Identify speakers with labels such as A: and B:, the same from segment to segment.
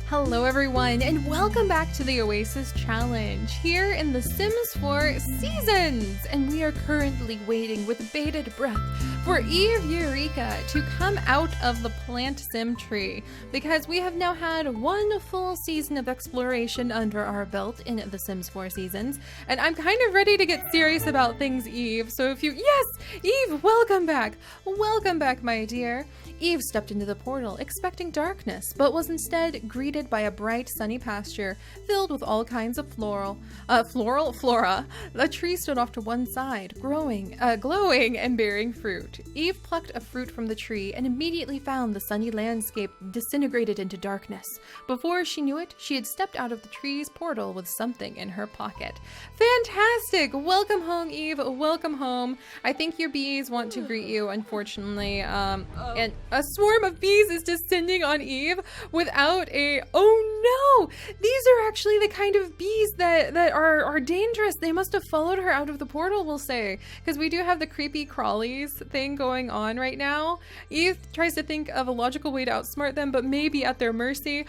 A: Hello everyone, and welcome back to the OASIS Challenge here in the Sims 4 Seasons! And we are currently waiting with bated breath for Eve Eureka to come out of the plant sim tree, because we have now had one full season of exploration under our belt in the Sims 4 Seasons, and I'm kind of ready to get serious about things, Eve. So if you— yes! Eve, welcome back! Welcome back, my dear! Eve stepped into the portal, expecting darkness, but was instead greeted by a bright, sunny pasture filled with all kinds of flora. The tree stood off to one side, glowing and bearing fruit. Eve plucked a fruit from the tree and immediately found the sunny landscape disintegrated into darkness. Before she knew it, she had stepped out of the tree's portal with something in her pocket. Fantastic! Welcome home, Eve. Welcome home. I think your bees want to greet you, unfortunately. And a swarm of bees is descending on Eve without a— oh no! These are actually the kind of bees that are dangerous. They must have followed her out of the portal, we'll say. Because we do have the creepy crawlies thing going on right now. Eve tries to think of a logical way to outsmart them, but maybe at their mercy.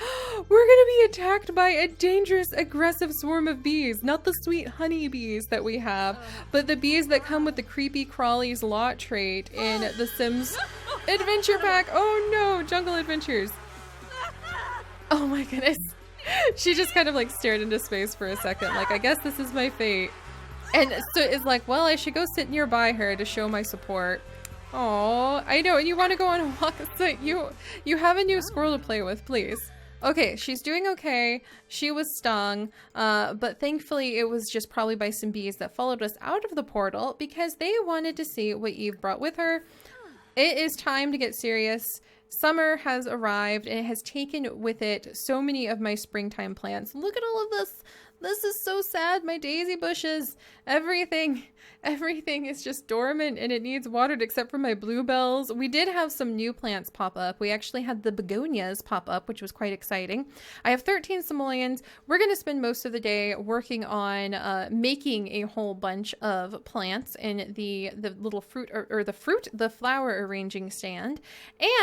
A: We're gonna be attacked by a dangerous, aggressive swarm of bees. Not the sweet honey bees that we have, but the bees that come with the creepy crawlies lot trait in the Sims Adventure Pack. Oh no, Jungle Adventures. Oh my goodness. She just kind of like stared into space for a second, like, I guess this is my fate. And so it's like, well, I should go sit nearby her to show my support. Oh, I know, and you want to go on a walk. So you have a new squirrel to play with, please. Okay, she's doing okay. She was stung, but thankfully it was just probably by some bees that followed us out of the portal because they wanted to see what Eve brought with her. It is time to get serious. Summer has arrived and it has taken with it so many of my springtime plants. Look at all of this. This is so sad. My daisy bushes, everything is just dormant and it needs watered except for my bluebells. We did have some new plants pop up. We actually had the begonias pop up, which was quite exciting. I have 13 simoleons. We're going to spend most of the day working on making a whole bunch of plants in the little fruit or the flower arranging stand.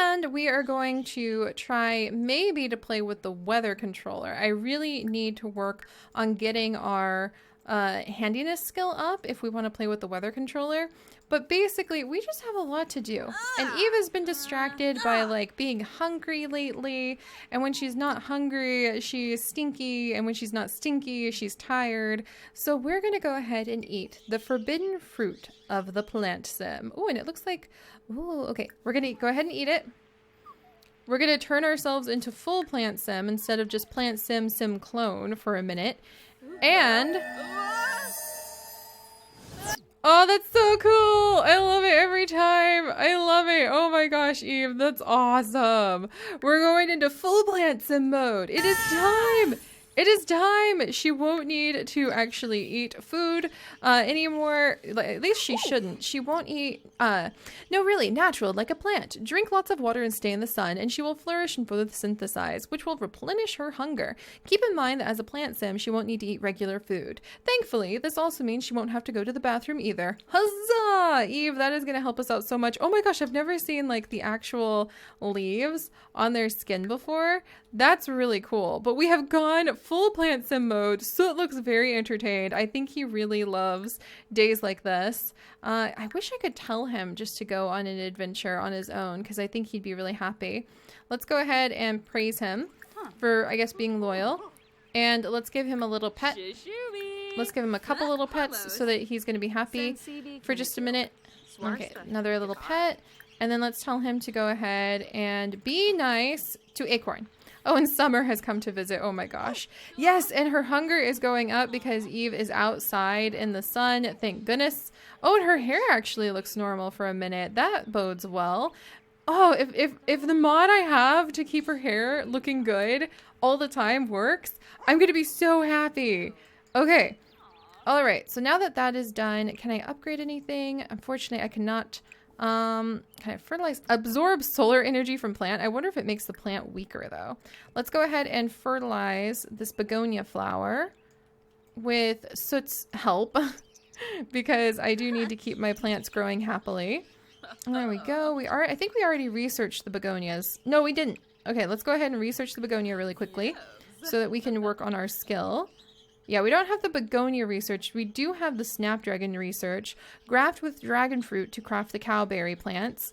A: And we are going to try maybe to play with the weather controller. I really need to work on getting our handiness skill up if we want to play with the weather controller. But basically, we just have a lot to do. And Eve has been distracted by like being hungry lately. And when she's not hungry, she's stinky. And when she's not stinky, she's tired. So we're going to go ahead and eat the forbidden fruit of the plant sim. Oh, and it looks like, oh, okay. We're going to go ahead and eat it. We're going to turn ourselves into full plant sim instead of just plant sim clone for a minute. And oh, that's so cool. I love it every time. I love it. Oh my gosh, Eve, that's awesome. We're going into full plant sim mode. It is time. It is time. She won't need to actually eat food anymore. At least she shouldn't. She won't eat, no, really, natural, like a plant. Drink lots of water and stay in the sun, and she will flourish and photosynthesize, which will replenish her hunger. Keep in mind that as a plant sim, she won't need to eat regular food. Thankfully, this also means she won't have to go to the bathroom either. Huzzah! Eve, that is going to help us out so much. Oh my gosh, I've never seen like the actual leaves on their skin before. That's really cool. But we have gone full plant sim mode, so it looks very entertained. I think he really loves days like this. I wish I could tell him just to go on an adventure on his own, because I think he'd be really happy. Let's go ahead and praise him for, I guess, being loyal. And let's give him a little pet. Let's give him a couple little pets so that he's going to be happy for just a minute. Okay, another little pet. And then let's tell him to go ahead and be nice to Acorn. Oh, and Summer has come to visit. Oh my gosh. Yes, and her hunger is going up because Eve is outside in the sun. Thank goodness. Oh, and her hair actually looks normal for a minute. That bodes well. Oh, if the mod I have to keep her hair looking good all the time works, I'm going to be so happy. Okay. All right. So now that that is done, can I upgrade anything? Unfortunately, I cannot. Can I fertilize? Absorb solar energy from plant. I wonder if it makes the plant weaker though. Let's go ahead and fertilize this begonia flower with Soot's help because I do need to keep my plants growing happily. There we go. I think we already researched the begonias. No, we didn't. Okay, let's go ahead and research the begonia really quickly so that we can work on our skill. Yeah, we don't have the begonia research. We do have the snapdragon research. Graft with dragon fruit to craft the cowberry plants.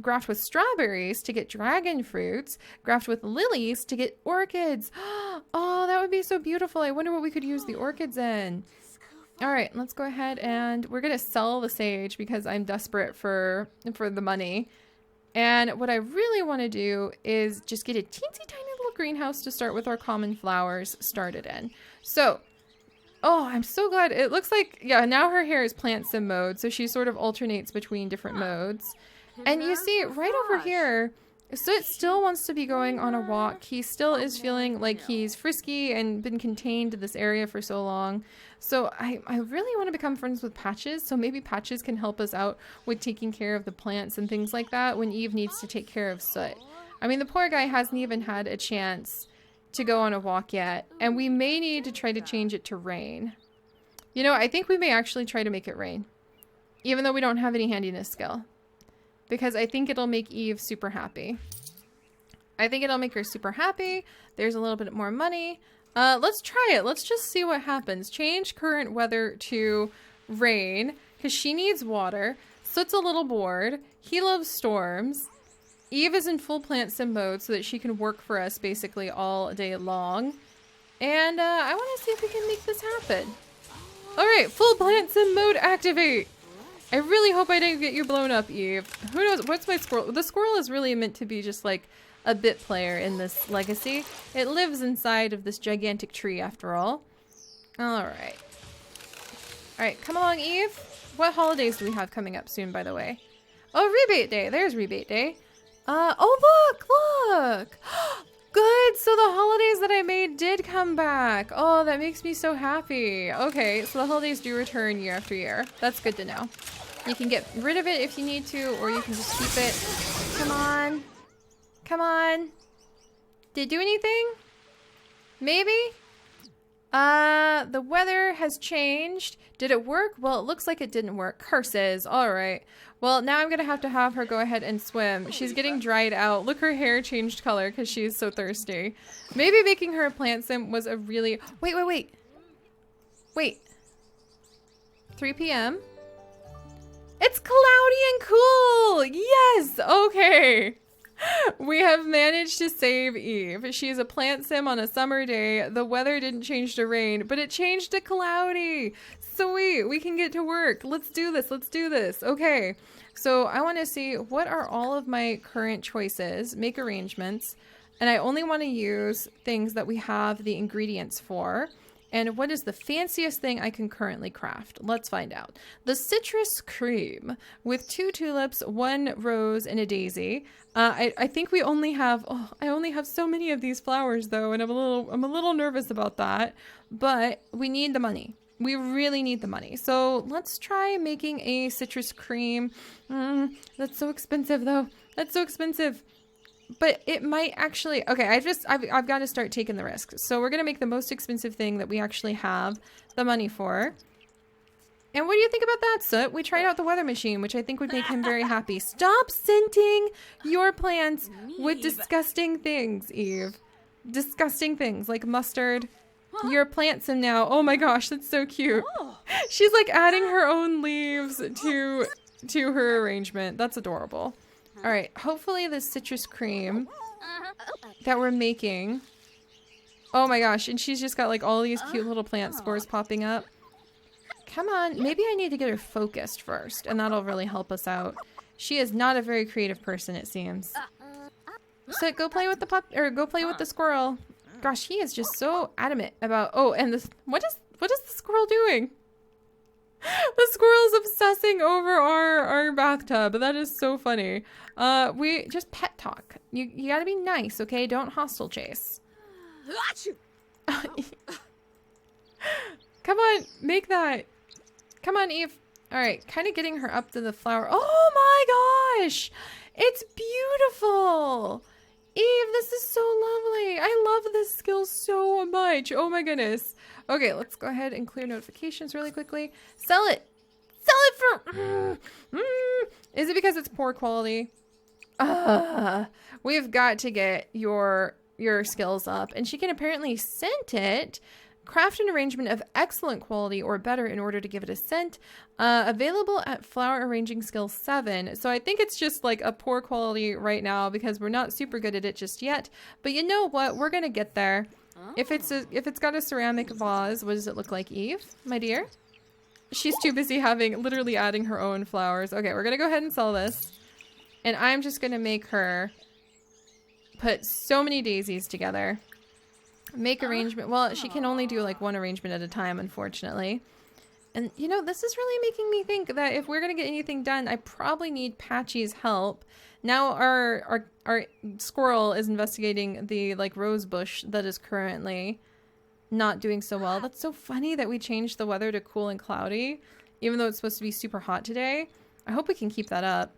A: Graft with strawberries to get dragon fruits. Graft with lilies to get orchids. Oh, that would be so beautiful. I wonder what we could use the orchids in. All right, let's go ahead and we're going to sell the sage because I'm desperate for the money. And what I really want to do is just get a teensy tiny little greenhouse to start with our common flowers started in. So, oh, I'm so glad. It looks like, yeah, now her hair is plant sim mode. So she sort of alternates between different modes. And you see right over here, Soot still wants to be going on a walk. He still is feeling like he's frisky and been contained to this area for so long. So I really want to become friends with Patches. So maybe Patches can help us out with taking care of the plants and things like that when Eve needs to take care of Soot. I mean, the poor guy hasn't even had a chance to go on a walk yet. And we may need to try to change it to rain. You know, I think we may actually try to make it rain. Even though we don't have any handiness skill. Because I think it'll make Eve super happy. I think it'll make her super happy. There's a little bit more money. Let's try it. Let's just see what happens. Change current weather to rain. Because she needs water. Soot's a little bored. He loves storms. Eve is in full plant sim mode so that she can work for us basically all day long. And I want to see if we can make this happen. Alright, full plant sim mode activate. I really hope I didn't get you blown up, Eve. Who knows? What's my squirrel? The squirrel is really meant to be just like a bit player in this legacy. It lives inside of this gigantic tree after all. Alright. Alright, come along, Eve. What holidays do we have coming up soon, by the way? Oh, rebate day. There's rebate day. Oh, look! Good! So the holidays that I made did come back. Oh, that makes me so happy. Okay, so the holidays do return year after year. That's good to know. You can get rid of it if you need to, or you can just keep it. Come on. Come on. Did it do anything? Maybe? The weather has changed. Did it work? Well, it looks like it didn't work. Curses. Alright. Well, now I'm gonna have to have her go ahead and swim. She's getting dried out. Look, her hair changed color because she's so thirsty. Maybe making her a plant sim was a really... Wait. 3 p.m. It's cloudy and cool! Yes! Okay. We have managed to save Eve. She's a plant sim on a summer day. The weather didn't change to rain, but it changed to cloudy. Sweet, we can get to work. Let's do this. Okay, so I want to see what are all of my current choices. Make arrangements. And I only want to use things that we have the ingredients for. And what is the fanciest thing I can currently craft? Let's find out. The citrus cream with 2 tulips, 1 rose, and a daisy. I think we only have, I only have so many of these flowers though, and I'm a little nervous about that, but we need the money. We really need the money. So let's try making a citrus cream. That's so expensive though. That's so expensive. But it might actually... Okay, I've got to start taking the risk. So we're going to make the most expensive thing that we actually have the money for. And what do you think about that, Soot? We tried out the weather machine, which I think would make him very happy. Stop scenting your plants with disgusting things, Eve. Disgusting things like mustard. Your plant sim now. Oh my gosh, that's so cute. She's like adding her own leaves to her arrangement. That's adorable. All right, hopefully this citrus cream that we're making. Oh my gosh, and she's just got like all these cute little plant spores popping up. Come on, maybe I need to get her focused first, and that'll really help us out. She is not a very creative person, it seems. So go play with the squirrel. Gosh, he is just so adamant about... Oh, and this... What is the squirrel doing? The squirrel's obsessing over our bathtub. That is so funny. We just pet talk. You gotta be nice, okay? Don't hostile chase. Come on, make that. Come on, Eve. All right, kind of getting her up to the flower. Oh my gosh, it's beautiful. Eve, this is so lovely. I love this skill so much. Oh my goodness. Okay, let's go ahead and clear notifications really quickly. Sell it. Sell it for... Is it because it's poor quality? We've got to get your skills up. And she can apparently scent it. Craft an arrangement of excellent quality or better in order to give it a scent. Available at flower arranging skill 7. So I think it's just like a poor quality right now because we're not super good at it just yet. But you know what? We're gonna get there. If it's got a ceramic vase, what does it look like, Eve, my dear? She's too busy literally adding her own flowers. Okay, we're gonna go ahead and sell this. And I'm just gonna make her put so many daisies together. Make arrangement. Well, she can only do like one arrangement at a time, unfortunately. And you know, this is really making me think that if we're gonna get anything done, I probably need Patchy's help. Now our squirrel is investigating the like rose bush that is currently not doing so well. That's so funny that we changed the weather to cool and cloudy, even though it's supposed to be super hot today. I hope we can keep that up.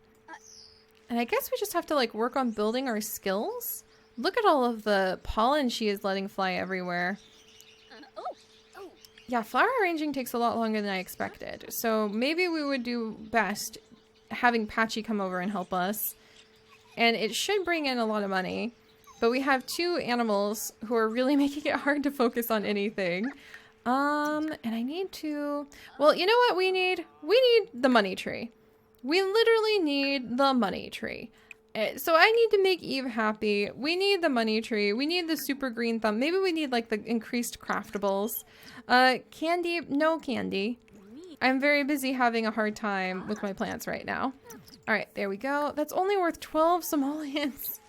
A: And I guess we just have to like work on building our skills. Look at all of the pollen she is letting fly everywhere. Yeah, flower arranging takes a lot longer than I expected. So maybe we would do best having Patchy come over and help us. And it should bring in a lot of money. But we have 2 animals who are really making it hard to focus on anything. And I need to... Well, you know what we need? We need the money tree. We literally need the money tree. So I need to make Eve happy. We need the money tree. We need the super green thumb. Maybe we need like the increased craftables. Candy, no candy. I'm very busy having a hard time with my plants right now. All right, there we go. That's only worth 12 simoleons.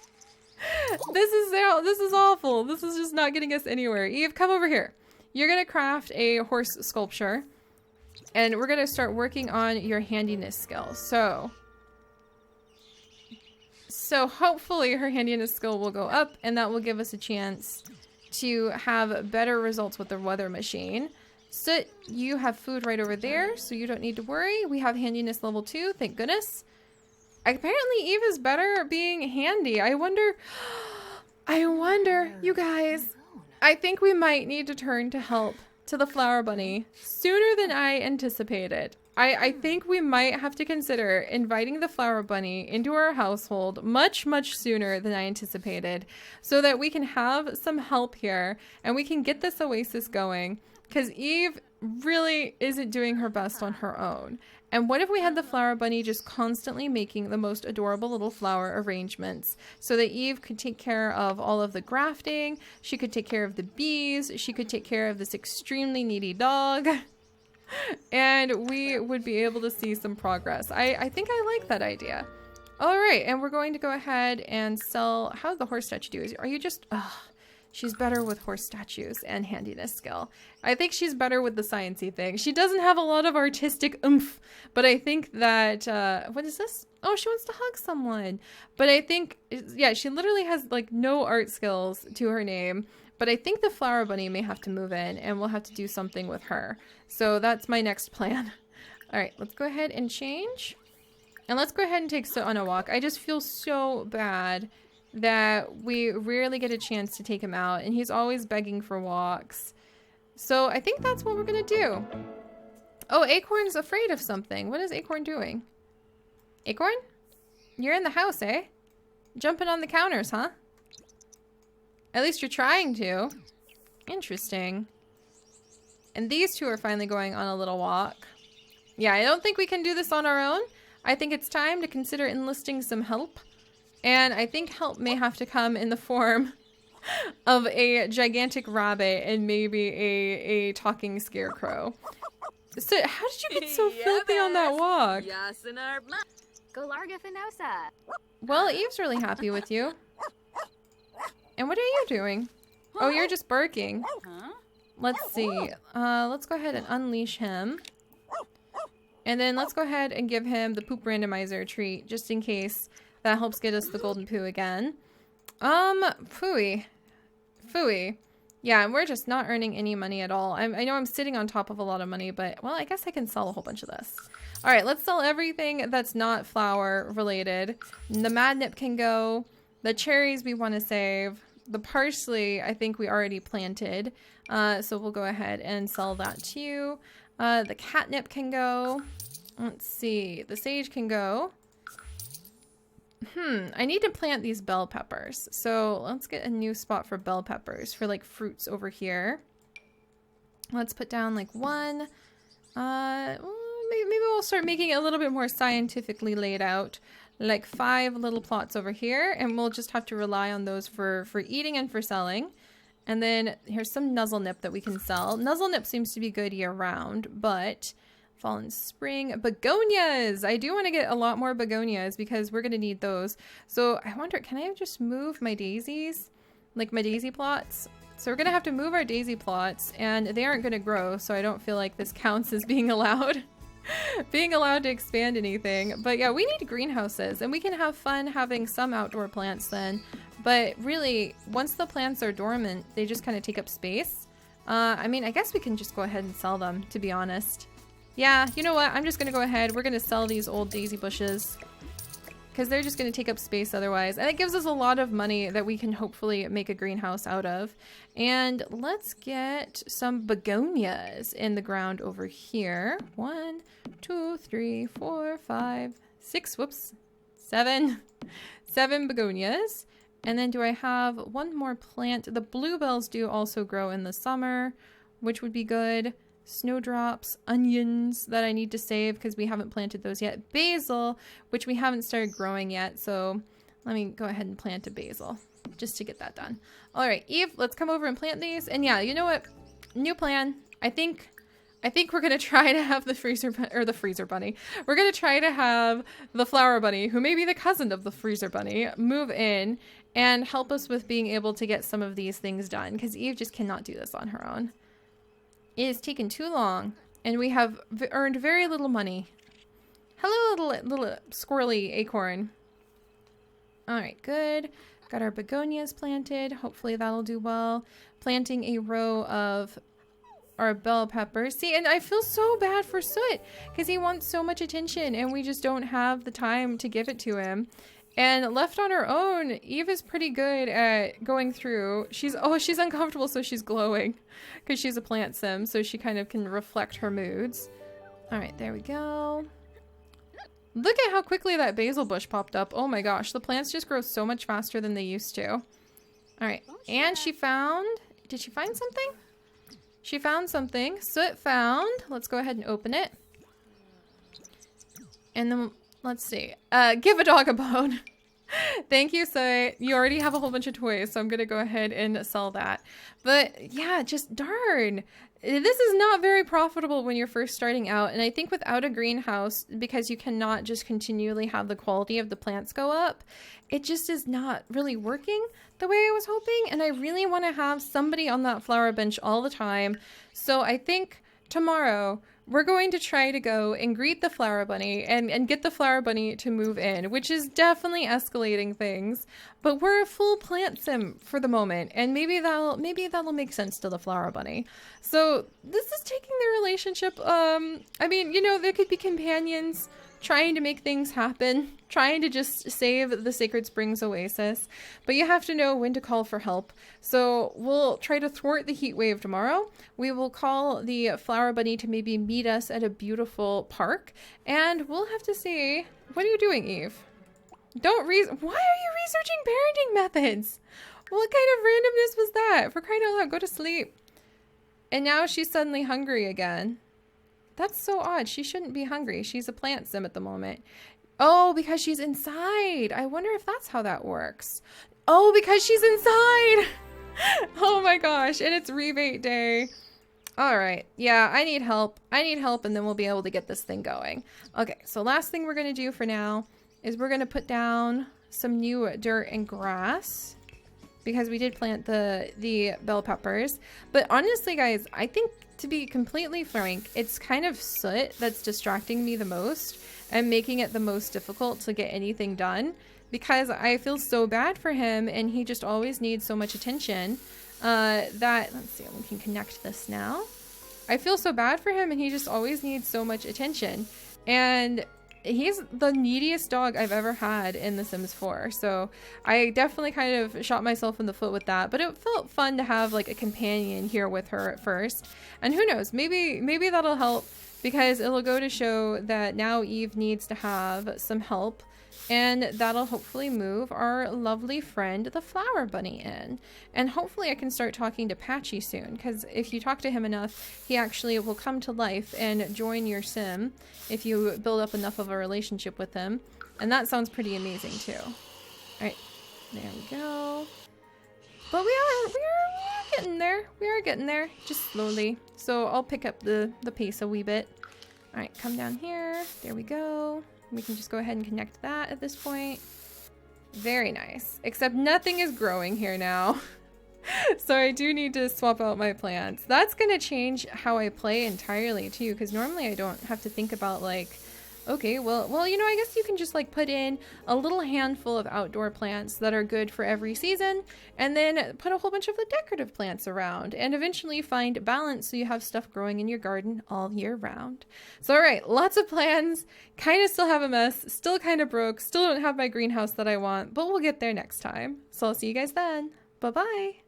A: This is awful. This is just not getting us anywhere. Eve, come over here. You're gonna craft a horse sculpture, and we're gonna start working on your handiness skill. So hopefully her handiness skill will go up, and that will give us a chance to have better results with the weather machine. So you have food right over there, so you don't need to worry. We have handiness level 2, thank goodness. Apparently Eve is better at being handy. I wonder, you guys, I think we might need to turn to help to the flower bunny sooner than I anticipated. I think we might have to consider inviting the flower bunny into our household much, much sooner than I anticipated so that we can have some help here and we can get this oasis going, because Eve really isn't doing her best on her own. And what if we had the flower bunny just constantly making the most adorable little flower arrangements so that Eve could take care of all of the grafting, she could take care of the bees, she could take care of this extremely needy dog, and we would be able to see some progress. I think I like that idea. All right, and we're going to go ahead and sell... How did the horse statue do? Are you just... She's better with horse statues and handiness skill. I think she's better with the sciencey thing. She doesn't have a lot of artistic oomph, but I think that, what is this? Oh, she wants to hug someone. But I think, yeah, she literally has like no art skills to her name, but I think the flower bunny may have to move in and we'll have to do something with her. So that's my next plan. All right, let's go ahead and change. And let's go ahead and take Soot on a walk. I just feel so bad that we rarely get a chance to take him out, and he's always begging for walks. So I think that's what we're gonna do. Oh, Acorn's afraid of something. What is Acorn doing? Acorn? You're in the house, eh? Jumping on the counters, huh? At least you're trying to. Interesting. And these two are finally going on a little walk. Yeah, I don't think we can do this on our own. I think it's time to consider enlisting some help. And I think help may have to come in the form of a gigantic rabbit and maybe a talking scarecrow. So how did you get so filthy on that walk? Well, Eve's really happy with you. And what are you doing? Oh, you're just barking. Let's see. Let's go ahead and unleash him. And then let's go ahead and give him the poop randomizer treat just in case that helps get us the golden poo again. Phooey. Yeah, and we're just not earning any money at all. I know I'm sitting on top of a lot of money, but, well, I guess I can sell a whole bunch of this. All right, let's sell everything that's not flower related. The madnip can go. The cherries we want to save. The parsley, I think we already planted. So we'll go ahead and sell that to you. The catnip can go. Let's see. The sage can go. I need to plant these bell peppers. So let's get a new spot for bell peppers for like fruits over here. Let's put down like one. Maybe we'll start making it a little bit more scientifically laid out. Like 5 little plots over here, and we'll just have to rely on those for eating and for selling. And then here's some nuzzle nip that we can sell. Nuzzle nip seems to be good year round, but fall and spring. Begonias! I do want to get a lot more begonias because we're going to need those. So I wonder, can I just move my daisies? Like my daisy plots? So we're going to have to move our daisy plots, and they aren't going to grow, so I don't feel like this counts as being allowed. Being allowed to expand anything. But yeah, we need greenhouses, and we can have fun having some outdoor plants then. But really, once the plants are dormant, they just kind of take up space. I mean, I guess we can just go ahead and sell them, to be honest. Yeah, you know what? I'm just going to go ahead. We're going to sell these old daisy bushes because they're just going to take up space otherwise. And it gives us a lot of money that we can hopefully make a greenhouse out of. And let's get some begonias in the ground over here. 1, 2, 3, 4, 5, 6, whoops, 7. 7 begonias. And then do I have one more plant? The bluebells do also grow in the summer, which would be good. Snowdrops, onions that I need to save because we haven't planted those yet. Basil, which we haven't started growing yet. So let me go ahead and plant a basil just to get that done. All right, Eve, let's come over and plant these. And yeah, you know what? New plan. I think we're going to try to have the freezer bunny. We're going to try to have the flower bunny, who may be the cousin of the freezer bunny, move in and help us with being able to get some of these things done because Eve just cannot do this on her own. It has taken too long, and we have earned very little money. Hello, little squirrely acorn. All right, good. Got our begonias planted. Hopefully that'll do well. Planting a row of our bell peppers. See, and I feel so bad for Soot because he wants so much attention, and we just don't have the time to give it to him. And left on her own, Eve is pretty good at going through. She's uncomfortable, so she's glowing because she's a plant sim, so she kind of can reflect her moods. All right, there we go. Look at how quickly that basil bush popped up. Oh my gosh, the plants just grow so much faster than they used to. All right, and she found, did she find something? She found something. Soot found. Let's go ahead and open it. And then let's see. Give a dog a bone. Thank you, Soot. You already have a whole bunch of toys, so I'm going to go ahead and sell that. But yeah, just darn. This is not very profitable when you're first starting out. And I think without a greenhouse, because you cannot just continually have the quality of the plants go up, it just is not really working the way I was hoping. And I really want to have somebody on that flower bench all the time. So I think tomorrow we're going to try to go and greet the flower bunny and get the flower bunny to move in, which is definitely escalating things. But we're a full plant sim for the moment, and maybe that'll make sense to the flower bunny. So this is taking the relationship. I mean, you know, there could be companions trying to make things happen, trying to just save the Sacred Springs Oasis, but you have to know when to call for help. So we'll try to thwart the heat wave tomorrow. We will call the flower bunny to maybe meet us at a beautiful park, and we'll have to see. What are you doing, Eve? Why are you researching parenting methods? What kind of randomness was that? For crying out loud, go to sleep. And now she's suddenly hungry again. That's so odd. She shouldn't be hungry. She's a plant sim at the moment. Oh, because she's inside. I wonder if that's how that works. Oh, because she's inside. Oh my gosh. And it's rebate day. All right. Yeah, I need help. And then we'll be able to get this thing going. Okay. So last thing we're going to do for now is we're going to put down some new dirt and grass because we did plant the bell peppers. But honestly, guys, I think, to be completely frank, it's kind of Soot that's distracting me the most and making it the most difficult to get anything done because I feel so bad for him and he just always needs so much attention that, let's see, we can connect this now. I feel so bad for him and he just always needs so much attention. And he's the neediest dog I've ever had in The Sims 4. So I definitely kind of shot myself in the foot with that. But it felt fun to have like a companion here with her at first. And who knows, maybe that'll help because it'll go to show that now Eve needs to have some help And that'll hopefully move our lovely friend, the flower bunny, in. And hopefully I can start talking to Patchy soon, because if you talk to him enough, he actually will come to life and join your sim if you build up enough of a relationship with him. And that sounds pretty amazing too. Alright, there we go. But we are getting there. We are getting there, just slowly. So I'll pick up the pace a wee bit. Alright, come down here. There we go. We can just go ahead and connect that at this point. Very nice. Except nothing is growing here now. So I do need to swap out my plants. That's going to change how I play entirely too, because normally I don't have to think about like, okay, well, you know, I guess you can just like put in a little handful of outdoor plants that are good for every season, and then put a whole bunch of the decorative plants around, and eventually find balance so you have stuff growing in your garden all year round. So all right, lots of plans, kind of still have a mess, still kind of broke, still don't have my greenhouse that I want, but we'll get there next time. So I'll see you guys then. Bye-bye.